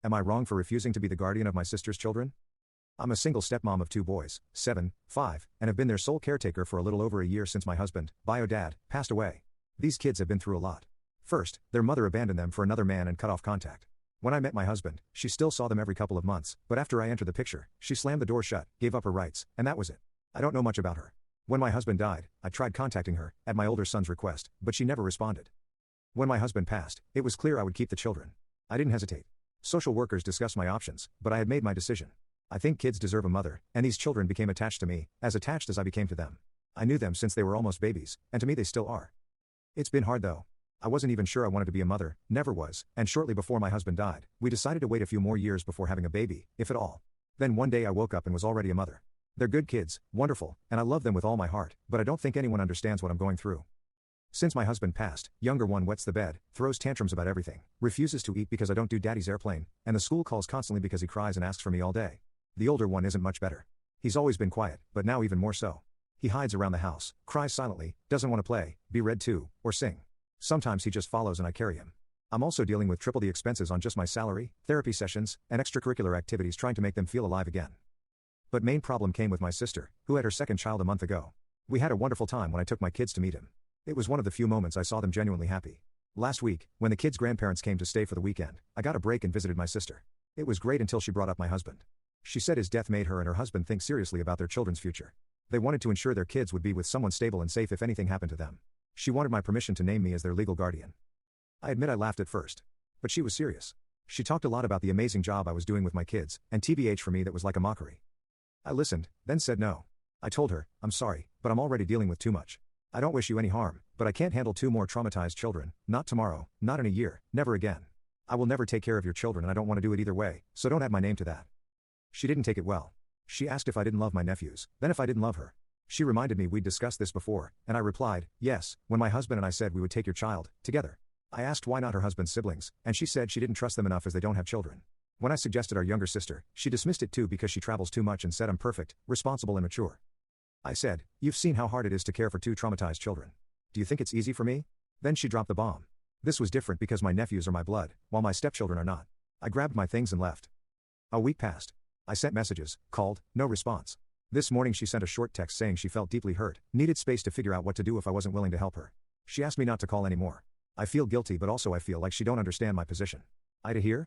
Am I wrong for refusing to be the guardian of my sister's children? I'm a single stepmom of 2 boys, 7, 5, and have been their sole caretaker for a little over a year since my husband, bio dad, passed away. These kids have been through a lot. First, their mother abandoned them for another man and cut off contact. When I met my husband, she still saw them every couple of months, but after I entered the picture, she slammed the door shut, gave up her rights, and that was it. I don't know much about her. When my husband died, I tried contacting her, at my older son's request, but she never responded. When my husband passed, it was clear I would keep the children. I didn't hesitate. Social workers discussed my options, but I had made my decision. I think kids deserve a mother, and these children became attached to me, as attached as I became to them. I knew them since they were almost babies, and to me they still are. It's been hard though. I wasn't even sure I wanted to be a mother, never was, and shortly before my husband died, we decided to wait a few more years before having a baby, if at all. Then one day I woke up and was already a mother. They're good kids, wonderful, and I love them with all my heart, but I don't think anyone understands what I'm going through. Since my husband passed, younger one wets the bed, throws tantrums about everything, refuses to eat because I don't do daddy's airplane, and the school calls constantly because he cries and asks for me all day. The older one isn't much better. He's always been quiet, but now even more so. He hides around the house, cries silently, doesn't want to play, be read to, or sing. Sometimes he just follows and I carry him. I'm also dealing with triple the expenses on just my salary, therapy sessions, and extracurricular activities trying to make them feel alive again. But main problem came with my sister, who had her second child a month ago. We had a wonderful time when I took my kids to meet him. It was one of the few moments I saw them genuinely happy. Last week, when the kids' grandparents came to stay for the weekend, I got a break and visited my sister. It was great until she brought up my husband. She said his death made her and her husband think seriously about their children's future. They wanted to ensure their kids would be with someone stable and safe if anything happened to them. She wanted my permission to name me as their legal guardian. I admit I laughed at first. But she was serious. She talked a lot about the amazing job I was doing with my kids, and TBH for me that was like a mockery. I listened, then said no. I told her, I'm sorry, but I'm already dealing with too much. I don't wish you any harm, but I can't handle 2 more traumatized children, not tomorrow, not in a year, never again. I will never take care of your children and I don't want to do it either way, so don't add my name to that. She didn't take it well. She asked if I didn't love my nephews, then if I didn't love her. She reminded me we'd discussed this before, and I replied, yes, when my husband and I said we would take your child, together. I asked why not her husband's siblings, and she said she didn't trust them enough as they don't have children. When I suggested our younger sister, she dismissed it too because she travels too much and said I'm perfect, responsible and mature. I said, you've seen how hard it is to care for 2 traumatized children. Do you think it's easy for me? Then she dropped the bomb. This was different because my nephews are my blood, while my stepchildren are not. I grabbed my things and left. A week passed. I sent messages, called, no response. This morning she sent a short text saying she felt deeply hurt, needed space to figure out what to do if I wasn't willing to help her. She asked me not to call anymore. I feel guilty but also I feel like she don't understand my position. AITA here?